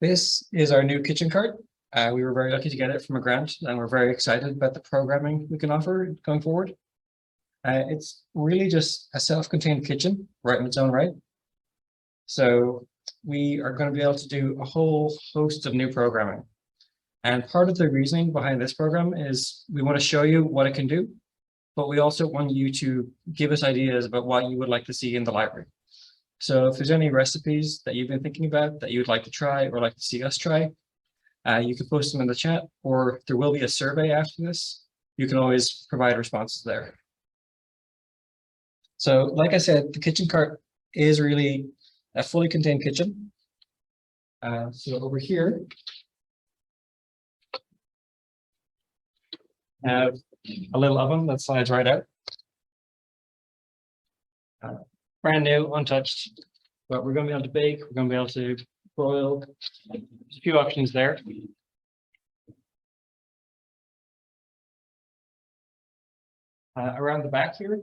This is our new kitchen cart. We were very lucky to get it from a grant, and we're very excited about the programming we can offer going forward. It's really just a self-contained kitchen, right in its own right. So we are going to be able to do a whole host of new programming. And part of the reasoning behind this program is we want to show you what it can do, but we also want you to give us ideas about what you would like to see in the library. So if there's any recipes that you've been thinking about that you would like to try or like to see us try, you can post them in the chat, or there will be a survey after this. You can always provide responses there. So like I said, the kitchen cart is really a fully contained kitchen. So over here, I have a little oven that slides right out. Brand new, untouched, but we're going to be able to bake, we're going to be able to broil. There's a few options there. Around the back here,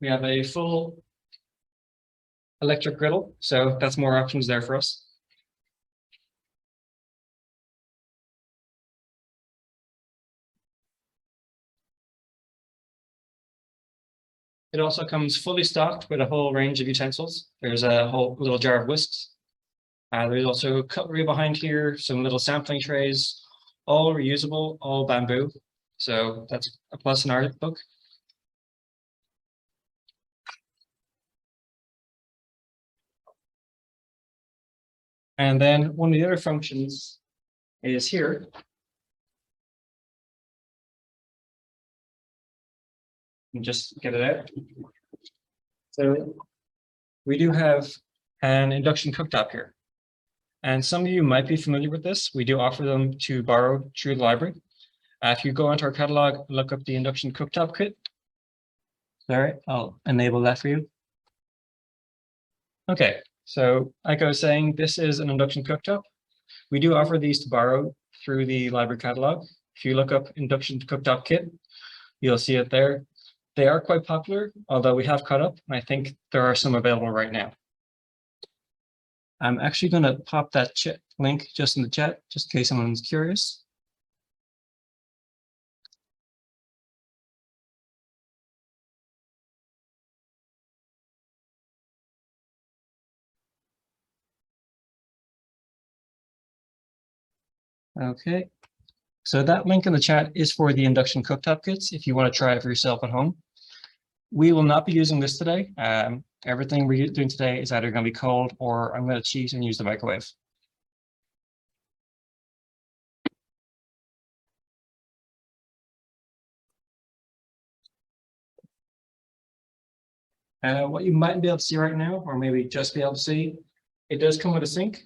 we have a full electric griddle, so that's more options there for us. It also comes fully stocked with a whole range of utensils. There's a whole little jar of whisks. There's also cutlery behind here, some little sampling trays, all reusable, all bamboo. So that's a plus in our book. And then one of the other functions is here. And just get it out. So we do have an induction cooktop here. And some of you might be familiar with this. We do offer them to borrow through the library. If you go into our catalog, look up the induction cooktop kit. Sorry, I'll enable that for you. Okay, so like I was saying, this is an induction cooktop. We do offer these to borrow through the library catalog. If you look up induction cooktop kit, you'll see it there. They are quite popular, although we have caught up, and I think there are some available right now. I'm actually going to pop that link just in the chat, just in case someone's curious. Okay, so that link in the chat is for the induction cooktop kits if you want to try it for yourself at home. We will not be using this today. Everything we're doing today is either going to be cold or I'm going to cheat and use the microwave. What you might be able to see right now, or maybe just be able to see, it does come with a sink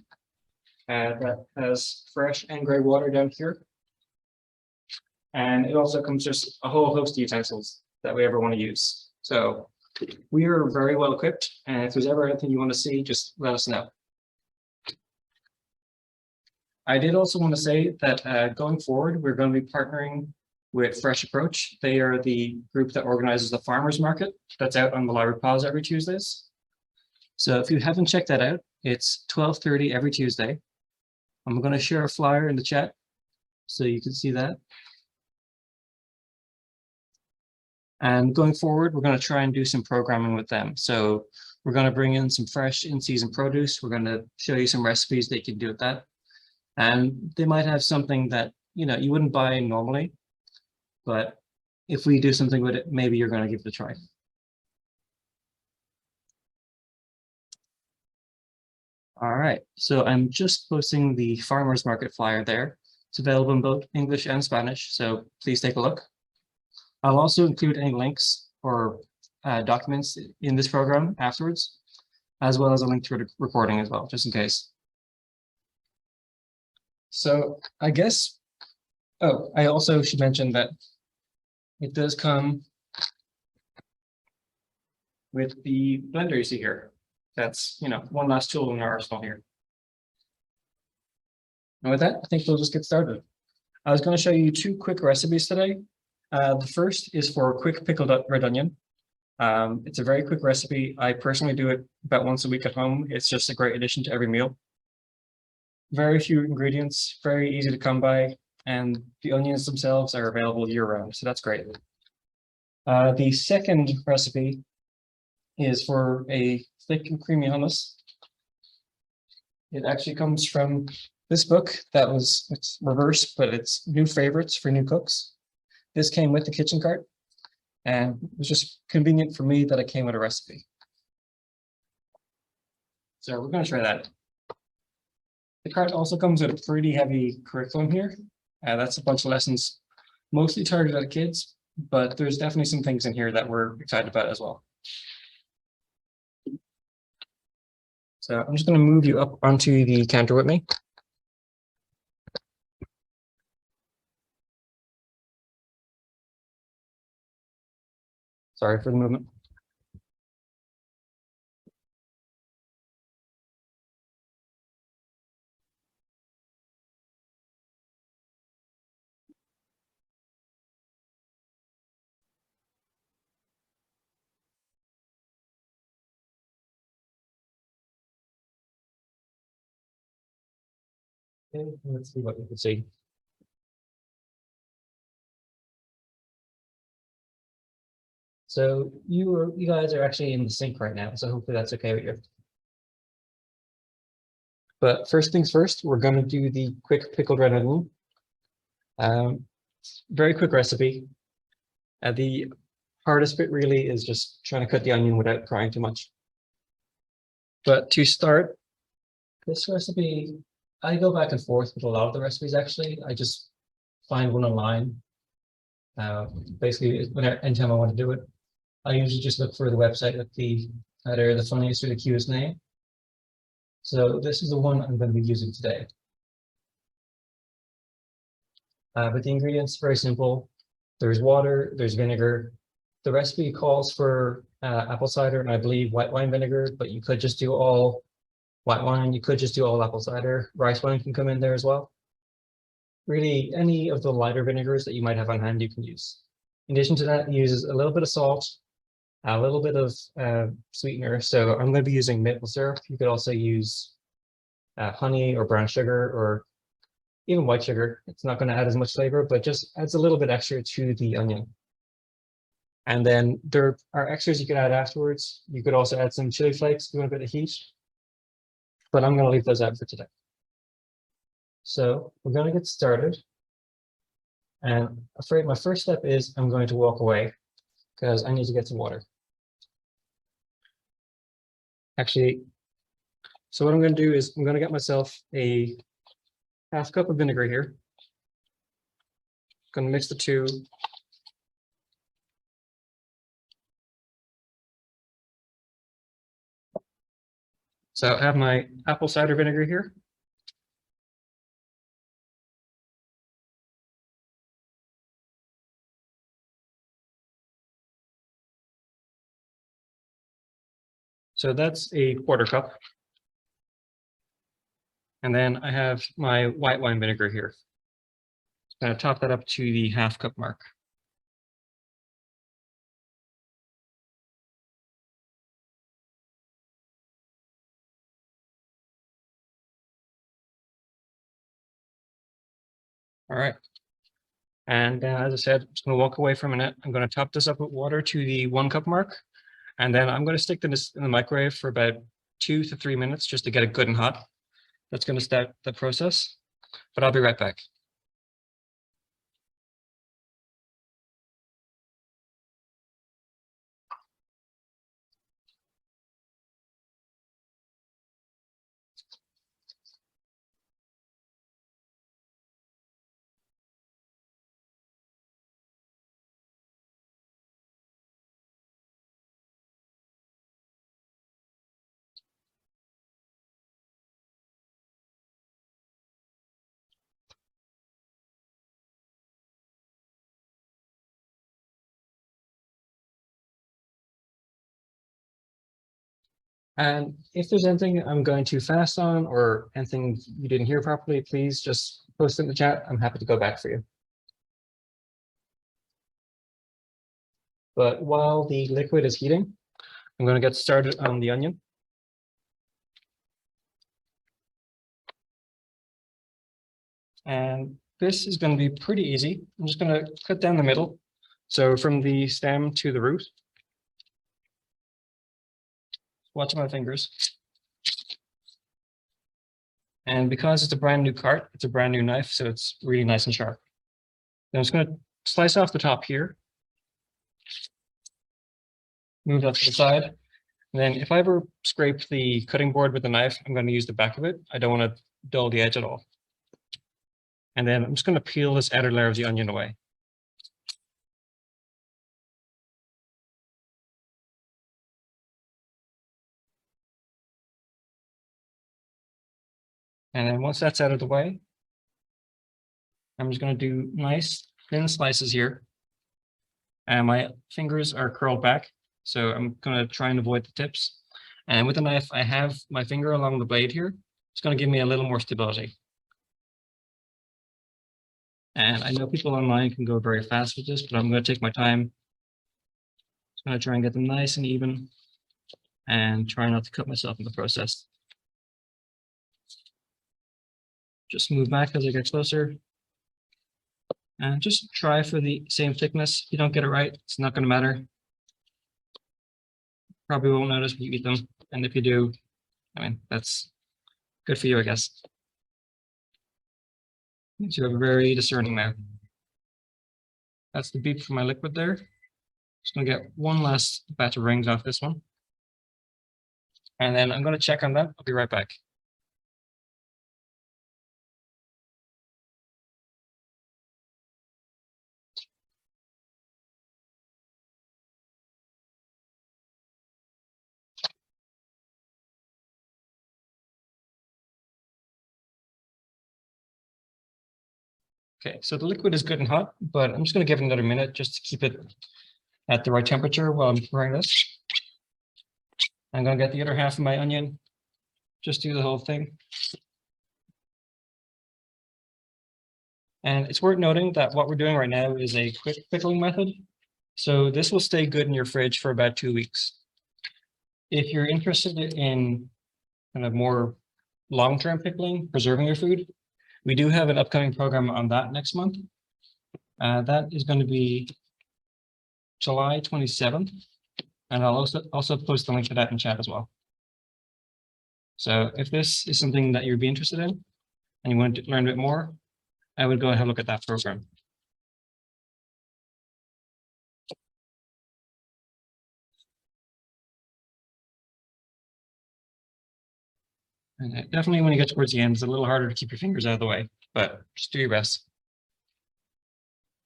that has fresh and gray water down here. And it also comes just a whole host of utensils that we ever want to use. So we are very well equipped, and if there's ever anything you want to see, just let us know. I did also want to say that going forward, we're going to be partnering with Fresh Approach. They are the group that organizes the farmers market that's out on the library plaza every Tuesdays. So if you haven't checked that out, it's 12:30 every Tuesday. I'm going to share a flyer in the chat so you can see that. And going forward, we're going to try and do some programming with them. So we're going to bring in some fresh in-season produce. We're going to show you some recipes that you can do with that. And they might have something that, you know, you wouldn't buy normally, but if we do something with it, maybe you're going to give it a try. All right, so I'm just posting the farmers market flyer there. It's available in both English and Spanish, so please take a look. I'll also include any links or documents in this program afterwards, as well as a link to the recording as well, just in case. So I guess, oh, I also should mention that it does come with the blender you see here. That's, you know, one last tool in our arsenal here. And with that, I think we'll just get started. I was going to show you two quick recipes today. The first is for quick pickled red onion. It's a very quick recipe. I personally do it about once a week at home. It's just a great addition to every meal. Very few ingredients, very easy to come by, and the onions themselves are available year round, so that's great. The second recipe is for a thick and creamy hummus. It actually comes from this book it's reversed, but it's new favorites for new cooks. This came with the kitchen cart, and it was just convenient for me that it came with a recipe. So we're going to try that. The cart also comes with a pretty heavy curriculum here. That's a bunch of lessons, mostly targeted at kids, but there's definitely some things in here that we're excited about as well. So I'm just going to move you up onto the counter with me. Sorry for the movement. Okay, let's see what you can see. So you guys are actually in the sink right now, so hopefully that's okay with you. But first things first, we're going to do the quick pickled red onion. Very quick recipe. The hardest bit really is just trying to cut the onion without crying too much. But to start, this recipe, I go back and forth with a lot of the recipes actually. I just find one online. Basically, anytime I want to do it, I usually just look for the website with either the funniest or the cutest name. So this is the one I'm going to be using today. But the ingredients are very simple. There's water, there's vinegar. The recipe calls for apple cider and I believe white wine vinegar, but you could just do all white wine. You could just do all apple cider. Rice wine can come in there as well. Really, any of the lighter vinegars that you might have on hand, you can use. In addition to that, it uses a little bit of salt, a little bit of sweetener. So I'm going to be using maple syrup. You could also use honey or brown sugar or even white sugar. It's not going to add as much flavor, but just adds a little bit extra to the onion. And then there are extras you could add afterwards. You could also add some chili flakes if you want a bit of heat, but I'm going to leave those out for today. So we're going to get started. And I'm afraid my first step is I'm going to walk away because I need to get some water. Actually, so what I'm going to do is I'm going to get myself a half cup of vinegar here. Going to mix the two. So I have my apple cider vinegar here. So that's a quarter cup. And then I have my white wine vinegar here. I'm going to top that up to the half cup mark. All right. And as I said, I'm just going to walk away for a minute. I'm going to top this up with water to the 1 cup mark. And then I'm going to stick this in the microwave for about 2 to 3 minutes just to get it good and hot. That's going to start the process, but I'll be right back. And if there's anything I'm going too fast on or anything you didn't hear properly, please just post it in the chat. I'm happy to go back for you. But while the liquid is heating, I'm going to get started on the onion. And this is going to be pretty easy. I'm just going to cut down the middle. So from the stem to the root. Watch my fingers. And because it's a brand new cart, it's a brand new knife, so it's really nice and sharp. Then I'm just going to slice off the top here. Move that to the side. And then if I ever scrape the cutting board with a knife, I'm going to use the back of it. I don't want to dull the edge at all. And then I'm just going to peel this outer layer of the onion away. And then once that's out of the way, I'm just going to do nice thin slices here. And my fingers are curled back, so I'm going to try and avoid the tips. And with the knife, I have my finger along the blade here. It's going to give me a little more stability. And I know people online can go very fast with this, but I'm going to take my time. I'm going to try and get them nice and even and try not to cut myself in the process. Just move back as I get closer. And just try for the same thickness. If you don't get it right, it's not going to matter. Probably won't notice when you eat them. And if you do, I mean, that's good for you, I guess. Means you have a very discerning mouth. That's the beep for my liquid there. Just going to get one last batch of rings off this one. And then I'm going to check on that. I'll be right back. Okay, so the liquid is good and hot, but I'm just going to give it another minute just to keep it at the right temperature while I'm preparing this. I'm going to get the other half of my onion, just do the whole thing. And it's worth noting that what we're doing right now is a quick pickling method. So this will stay good in your fridge for about 2 weeks. If you're interested in kind of more long-term pickling, preserving your food, we do have an upcoming program on that next month. That is going to be July 27th. And I'll also post the link to that in chat as well. So if this is something that you'd be interested in and you want to learn a bit more, I would go and have a look at that program. And definitely when you get towards the end, it's a little harder to keep your fingers out of the way, but just do your best.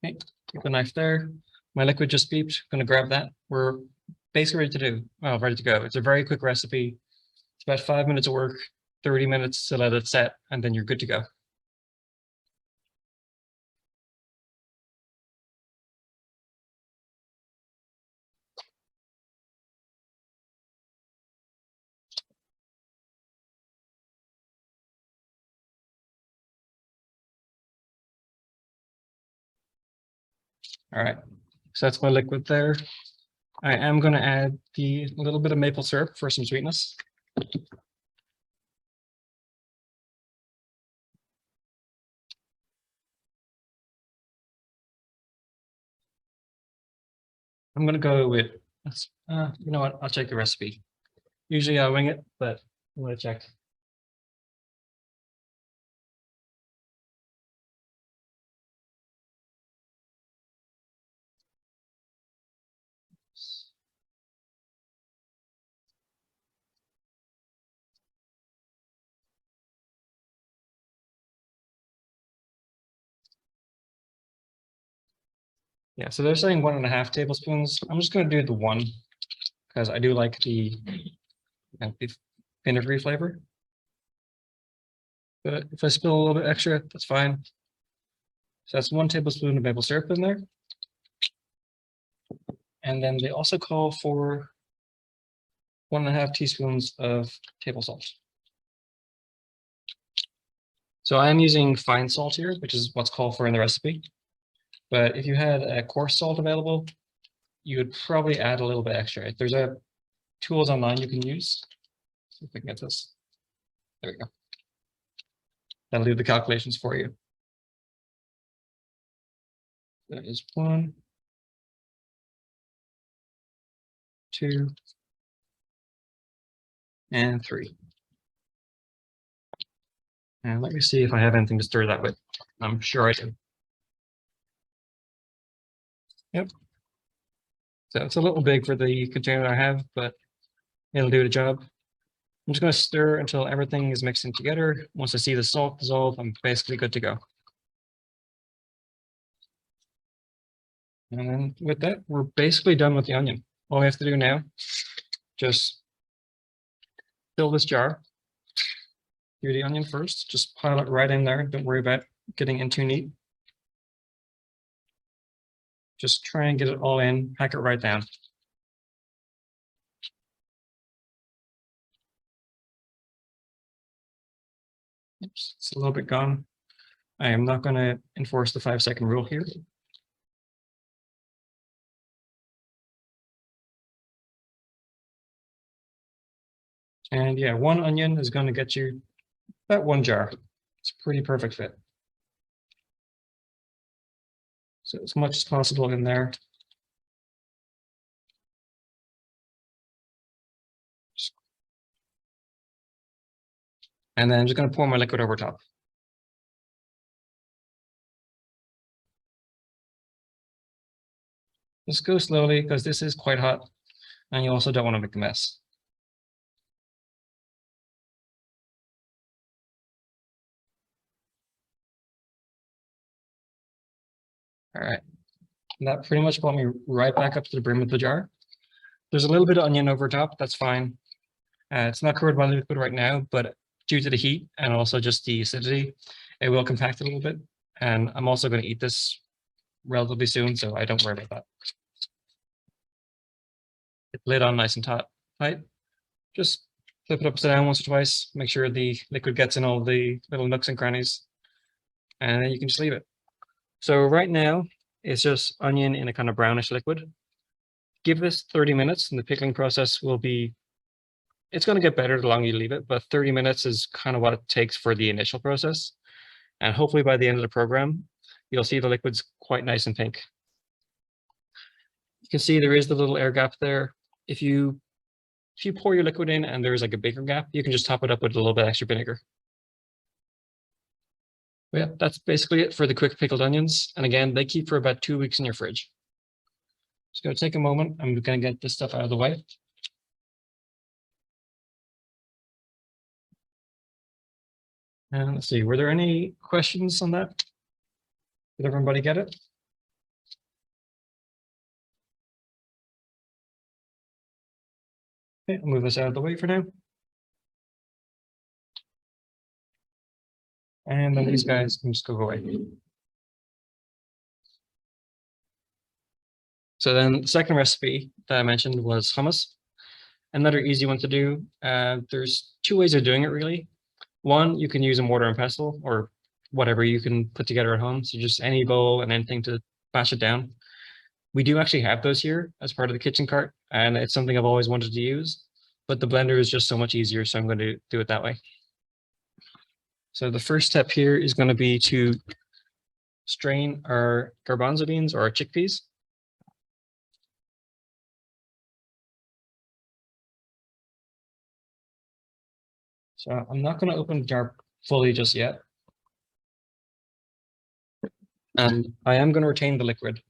Okay, keep the knife there. My liquid just beeped. I'm going to grab that. We're basically ready to go. It's a very quick recipe. It's about 5 minutes of work, 30 minutes to let it set, and then you're good to go. All right, so that's my liquid there. I am going to add the little bit of maple syrup for some sweetness. I'm going to go with, you know what, I'll check the recipe. Usually I wing it, but I'm going to check. Yeah, so they're saying 1.5 tablespoons. I'm just going to do the 1 because I do like the vinegary flavor. But if I spill a little bit extra, that's fine. So that's 1 tablespoon of maple syrup in there. And then they also call for 1.5 teaspoons of table salt. So I'm using fine salt here, which is what's called for in the recipe. But if you had a coarse salt available, you would probably add a little bit extra. There's tools online you can use. See if we can get this. There we go. That'll do the calculations for you. That is 1, 2, and 3. And let me see if I have anything to stir that with. I'm sure I do. Yep. So it's a little big for the container I have, but it'll do the job. I'm just going to stir until everything is mixing together. Once I see the salt dissolve, I'm basically good to go. And then with that, we're basically done with the onion. All we have to do now, just fill this jar. Do the onion first, just pile it right in there. Don't worry about getting in too neat. Just try and get it all in, pack it right down. Oops, it's a little bit gone. I am not going to enforce the 5-second rule here. And yeah, 1 onion is going to get you about 1 jar. It's a pretty perfect fit. So as much as possible in there. And then I'm just going to pour my liquid over top. Just go slowly because this is quite hot and you also don't want to make a mess. All right, and that pretty much brought me right back up to the brim of the jar. There's a little bit of onion over top, that's fine. It's not covered by the liquid right now, but due to the heat and also just the acidity, it will compact a little bit. And I'm also going to eat this relatively soon, so I don't worry about that. Get the lid on nice and tight. Just flip it upside down once or twice, make sure the liquid gets in all the little nooks and crannies, and then you can just leave it. So right now, it's just onion in a kind of brownish liquid. Give this 30 minutes and the pickling process will be, it's going to get better the longer you leave it, but 30 minutes is kind of what it takes for the initial process. And hopefully by the end of the program, you'll see the liquid's quite nice and pink. You can see there is the little air gap there. If you pour your liquid in and there's like a bigger gap, you can just top it up with a little bit extra vinegar. But yeah, that's basically it for the quick pickled onions. And again, they keep for about 2 weeks in your fridge. Just going to take a moment. I'm going to get this stuff out of the way. And let's see, were there any questions on that? Did everybody get it? Okay, I'll move this out of the way for now. And then these guys can just go away. So then the second recipe that I mentioned was hummus. Another easy one to do. There's 2 ways of doing it really. One, you can use a mortar and pestle or whatever you can put together at home. So just any bowl and anything to bash it down. We do actually have those here as part of the kitchen cart, and it's something I've always wanted to use, but the blender is just so much easier, so I'm going to do it that way. So the first step here is going to be to strain our garbanzo beans or our chickpeas. So I'm not going to open the jar fully just yet. And I am going to retain the liquid,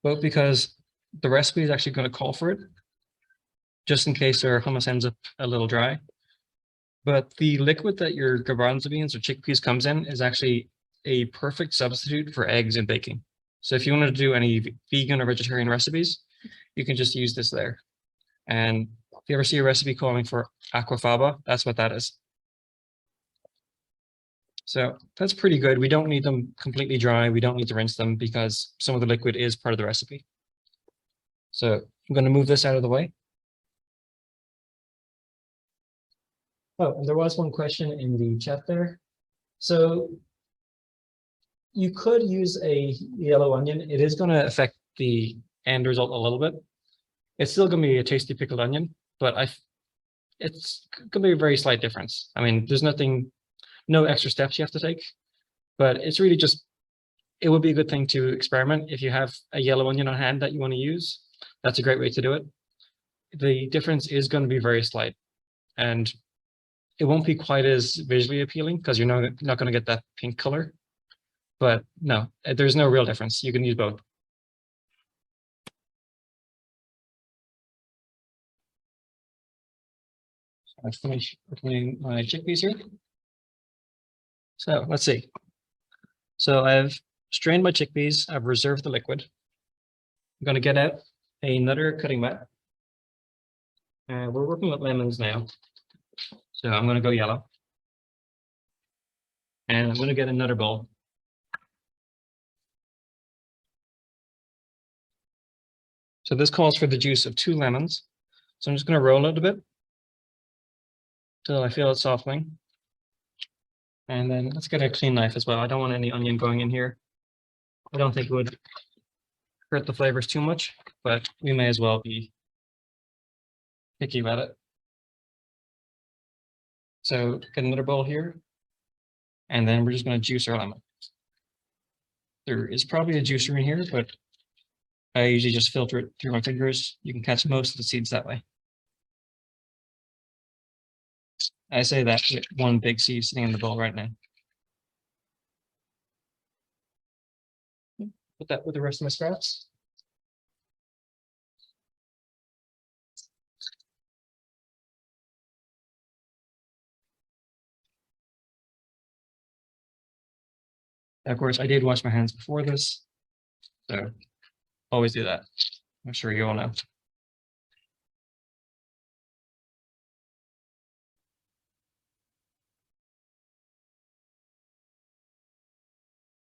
both because the recipe is actually going to call for it, just in case our hummus ends up a little dry. But the liquid that your garbanzo beans or chickpeas comes in is actually a perfect substitute for eggs in baking. So if you want to do any vegan or vegetarian recipes, you can just use this there. And if you ever see a recipe calling for aquafaba, that's what that is. So that's pretty good. We don't need them completely dry. We don't need to rinse them because some of the liquid is part of the recipe. So I'm going to move this out of the way. Oh, and there was one question in the chat there. So you could use a yellow onion. It is going to affect the end result a little bit. It's still gonna be a tasty pickled onion, but it's gonna be a very slight difference. I mean, there's no extra steps you have to take, but it's really just, it would be a good thing to experiment. If you have a yellow onion on hand that you want to use, that's a great way to do it. The difference is going to be very slight, and it won't be quite as visually appealing because you're not going to get that pink color. But no, there's no real difference. You can use both. I finish cleaning my chickpeas here. So let's see. So I've strained my chickpeas. I've reserved the liquid. I'm going to get out another cutting mat. We're working with lemons now. So I'm going to go yellow. And I'm going to get another bowl. So this calls for the juice of 2 lemons. So I'm just going to roll it a bit till I feel it softening. And then let's get a clean knife as well. I don't want any onion going in here. I don't think it would hurt the flavors too much, but we may as well be picky about it. So get another bowl here, and then we're just going to juice our lemon. There is probably a juicer in here, but I usually just filter it through my fingers. You can catch most of the seeds that way. I say that with one big seed sitting in the bowl right now. Put that with the rest of my scraps. Of course, I did wash my hands before this, so always do that. I'm sure you all know.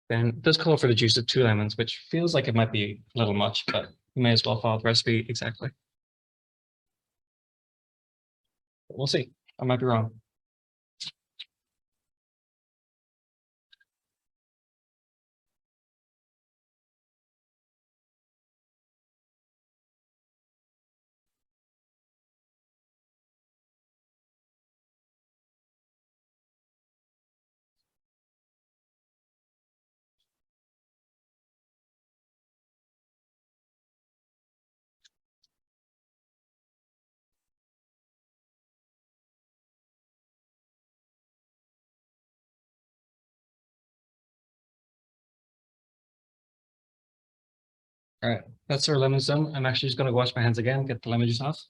Then it does call for the juice of 2 lemons, which feels like it might be a little much, but you may as well follow the recipe exactly. But we'll see. I might be wrong. All right, that's our lemons done. I'm actually just going to wash my hands again, get the lemon juice off.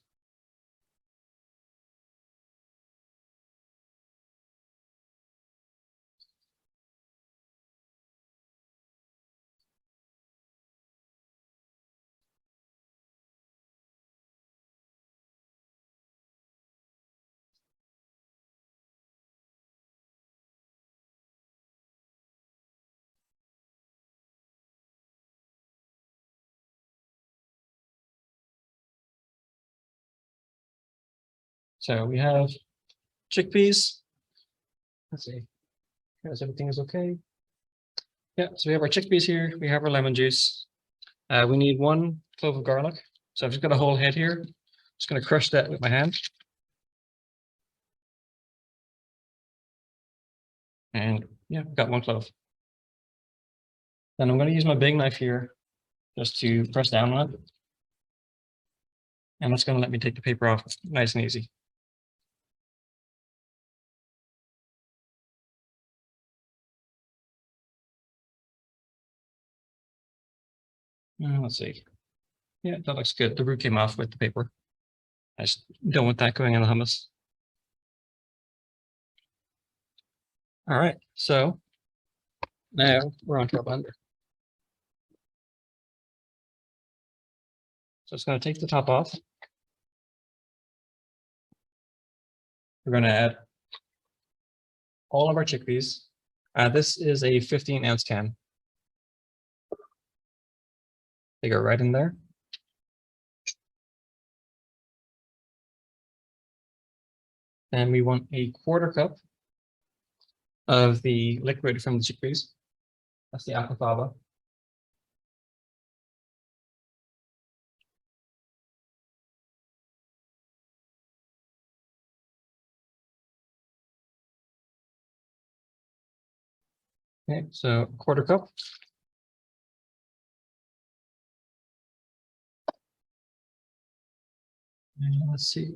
So we have chickpeas. Let's see, guys, everything is okay. Yeah, so we have our chickpeas here. We have our lemon juice. We need 1 clove of garlic. So I've just got a whole head here. Just going to crush that with my hand. And yeah, I've got 1 clove. Then I'm going to use my big knife here just to press down on it. And that's going to let me take the paper off nice and easy. Let's see. Yeah, that looks good. The root came off with the paper. I just don't want that going in the hummus. All right, so now we're on to our blender. So it's going to take the top off. We're going to add all of our chickpeas. This is a 15-ounce can. They go right in there. And we want a 1/4 cup of the liquid from the chickpeas. That's the alfalfa. Okay, so quarter cup. And let's see.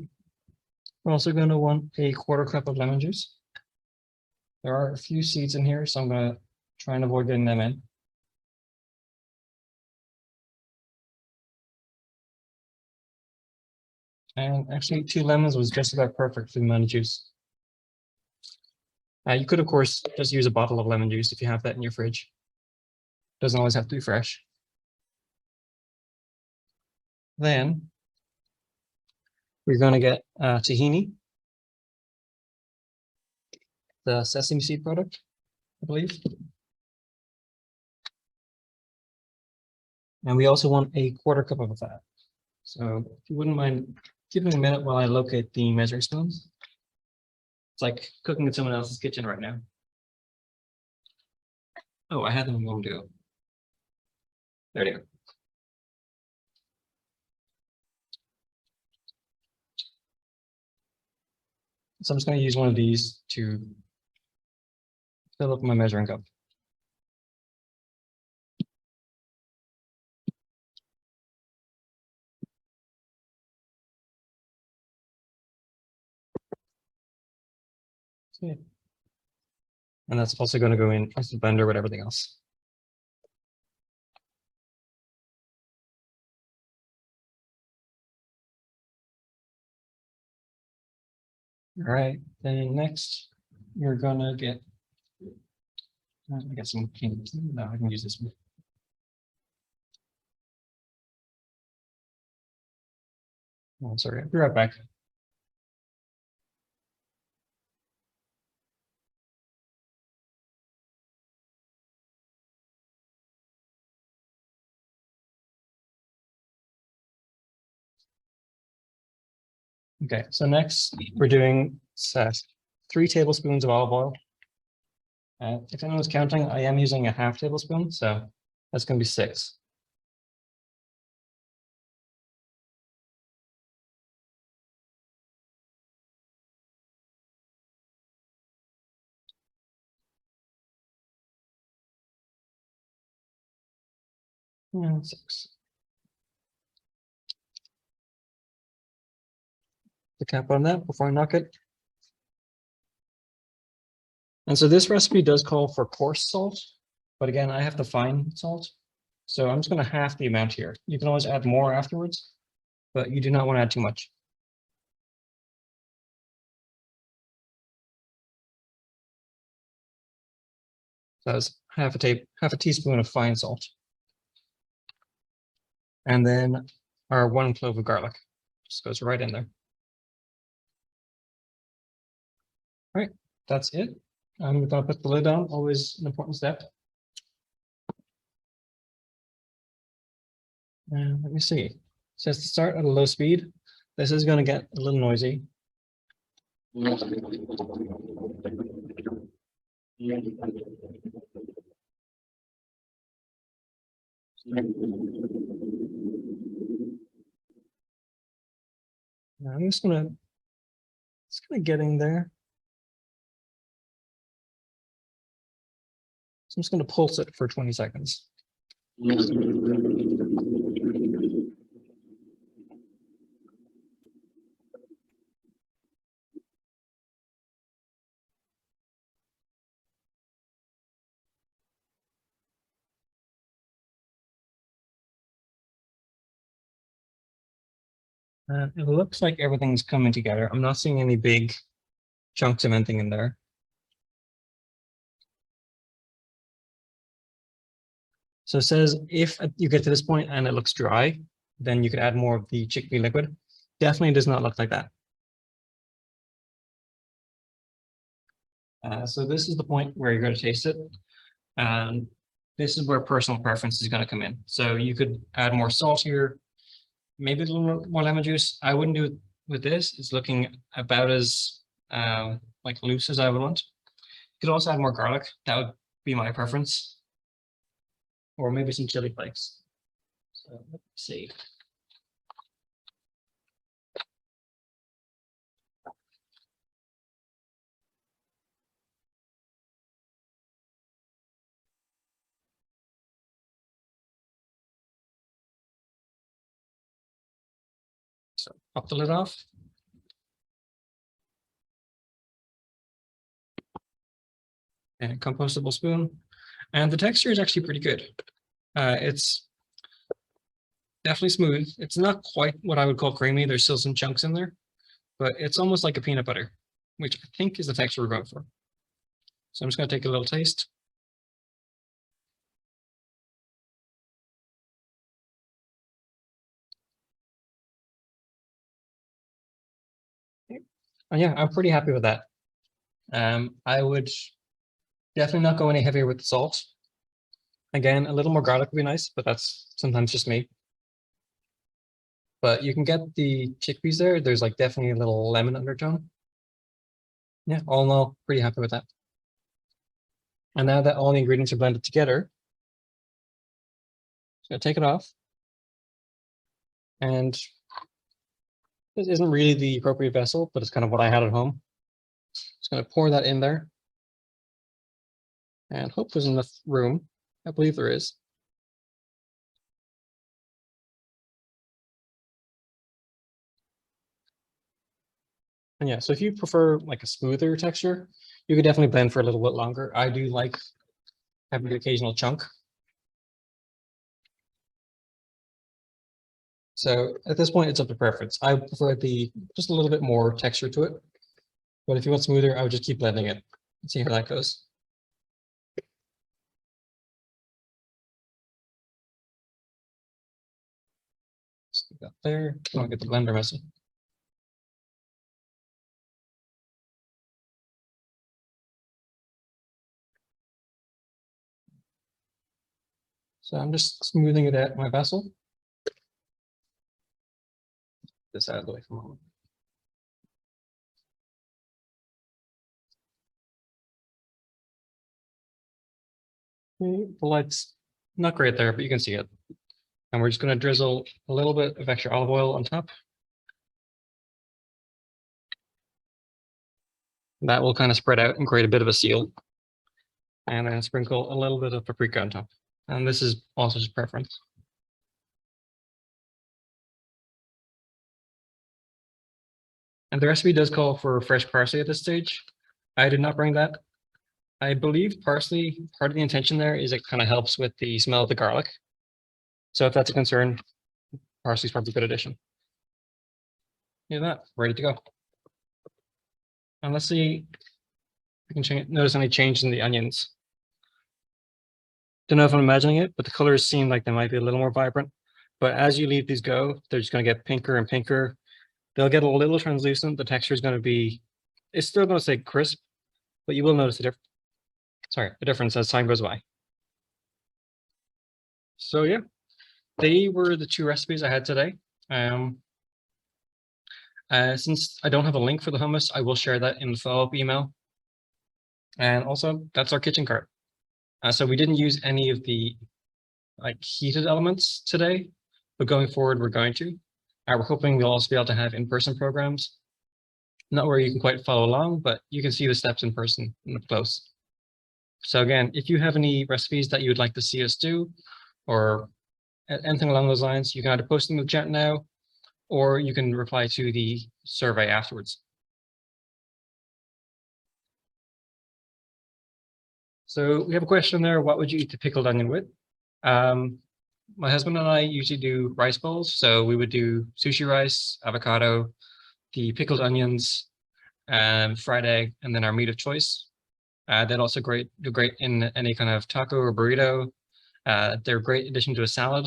We're also going to want a quarter cup of lemon juice. There are a few seeds in here, so I'm going to try and avoid getting them in. And actually, 2 lemons was just about perfect for the amount of juice. You could, of course, just use a bottle of lemon juice if you have that in your fridge. Doesn't always have to be fresh. Then we're going to get tahini, the sesame seed product, I believe. And we also want a quarter cup of that. So if you wouldn't mind giving a minute while I locate the measuring spoons. It's like cooking in someone else's kitchen right now. Oh, I had them a moment ago. There you go. So I'm just going to use one of these to fill up my measuring cup. Okay. And that's also going to go in the blender with everything else. All right, then next you're gonna get, I got some, no, I can use this one. Oh, sorry, I'll be right back. Okay, so next we're doing 3 tablespoons of olive oil. If anyone's counting, I am using a half tablespoon, so that's going to be 6. And 6. The cap on that before I knock it. And so this recipe does call for coarse salt, but again, I have the fine salt. So I'm just going to half the amount here. You can always add more afterwards, but you do not want to add too much. So that's half a teaspoon of fine salt. And then our 1 clove of garlic just goes right in there. All right, that's it. I'm going to put the lid on, always an important step. And let me see. It says to start at a low speed. This is going to get a little noisy. I'm just gonna get in there. So I'm just going to pulse it for 20 seconds. It looks like everything's coming together. I'm not seeing any big chunks of anything in there. So it says if you get to this point and it looks dry, then you could add more of the chickpea liquid. Definitely does not look like that. So this is the point where you're going to taste it. And this is where personal preference is going to come in. So you could add more salt here, maybe a little more lemon juice. I wouldn't do it with this. It's looking about as like loose as I would want. You could also add more garlic. That would be my preference. Or maybe some chili flakes. So let's see. So pop the lid off. And compostable spoon. And the texture is actually pretty good. It's definitely smooth. It's not quite what I would call creamy. There's still some chunks in there, but it's almost like a peanut butter, which I think is the texture we're going for. So I'm just going to take a little taste. And yeah, I'm pretty happy with that. I would definitely not go any heavier with the salt. Again, a little more garlic would be nice, but that's sometimes just me. But you can get the chickpeas there. There's like definitely a little lemon undertone. Yeah, all in all, pretty happy with that. And now that all the ingredients are blended together, just gonna take it off. And this isn't really the appropriate vessel, but it's kind of what I had at home. Just gonna pour that in there. And hope there's enough room. I believe there is. And yeah, so if you prefer like a smoother texture, you could definitely blend for a little bit longer. I do like having the occasional chunk. So at this point, it's up to preference. I prefer just a little bit more texture to it. But if you want smoother, I would just keep blending it and see how that goes. Stick that there. Don't get the blender messy. So I'm just smoothing it at my vessel. This out of the way for a moment. Okay, the light's not great there, but you can see it. And we're just going to drizzle a little bit of extra olive oil on top. That will kind of spread out and create a bit of a seal. And then sprinkle a little bit of paprika on top. And this is also just preference. And the recipe does call for fresh parsley at this stage. I did not bring that. I believe parsley, part of the intention there is it kind of helps with the smell of the garlic. So if that's a concern, parsley is probably a good addition. Look at that, ready to go. And let's see if we can notice any change in the onions. Don't know if I'm imagining it, but the colors seem like they might be a little more vibrant. But as you leave these go, they're just going to get pinker and pinker. They'll get a little translucent. The texture is going to be, it's still going to stay crisp, but you will notice the difference as time goes by. So yeah, they were the two recipes I had today. Since I don't have a link for the hummus, I will share that in the follow-up email. And also, that's our kitchen cart. So we didn't use any of the heated elements today, but going forward, we're going to. We're hoping we'll also be able to have in-person programs. Not where you can quite follow along, but you can see the steps in person and up close. So again, if you have any recipes that you would like to see us do, or anything along those lines, you can either post them in the chat now, or you can reply to the survey afterwards. So we have a question there, what would you eat the pickled onion with? My husband and I usually do rice bowls. So we would do sushi rice, avocado, the pickled onions, fried egg, and then our meat of choice. They'd also do great in any kind of taco or burrito. They're a great addition to a salad.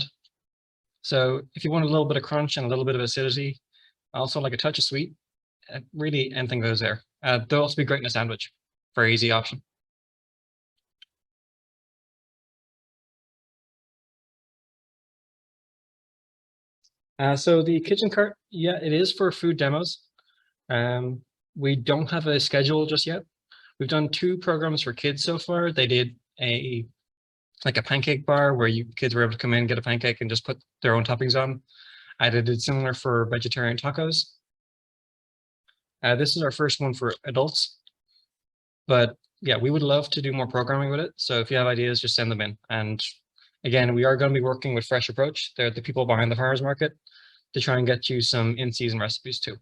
So if you want a little bit of crunch and a little bit of acidity, also like a touch of sweet, really anything goes there. They'll also be great in a sandwich. Very easy option. So the kitchen cart, yeah, it is for food demos. We don't have a schedule just yet. We've done 2 programs for kids so far. They did a pancake bar where kids were able to come in, get a pancake, and just put their own toppings on. I did similar for vegetarian tacos. This is our first one for adults. But yeah, we would love to do more programming with it. So if you have ideas, just send them in. And again, we are going to be working with Fresh Approach. They're the people behind the farmers market. to try and get you some in-season recipes too.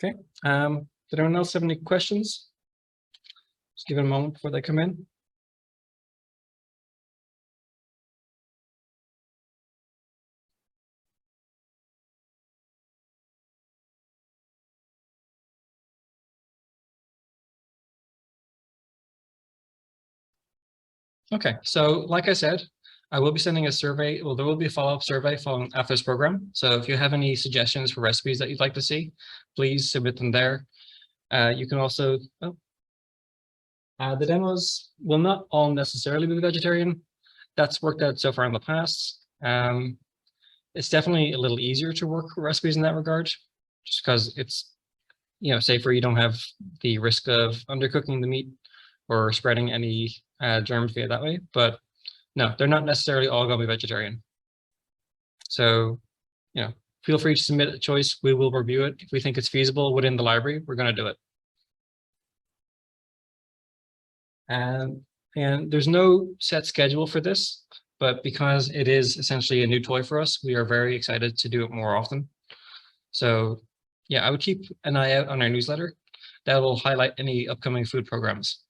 Okay, did anyone else have any questions? Just give it a moment before they come in. Okay, so like I said, I will be sending a survey. Well, there will be a follow-up survey following after this program. So if you have any suggestions for recipes that you'd like to see, please submit them there. You can also, the demos will not all necessarily be vegetarian. That's worked out so far in the past. It's definitely a little easier to work recipes in that regard, just because it's, safer. You don't have the risk of undercooking the meat or spreading any germs via that way. But no, they're not necessarily all going to be vegetarian. So, feel free to submit a choice. We will review it. If we think it's feasible within the library, we're going to do it. And there's no set schedule for this, but because it is essentially a new toy for us, we are very excited to do it more often. So yeah, I would keep an eye out on our newsletter that will highlight any upcoming food programs.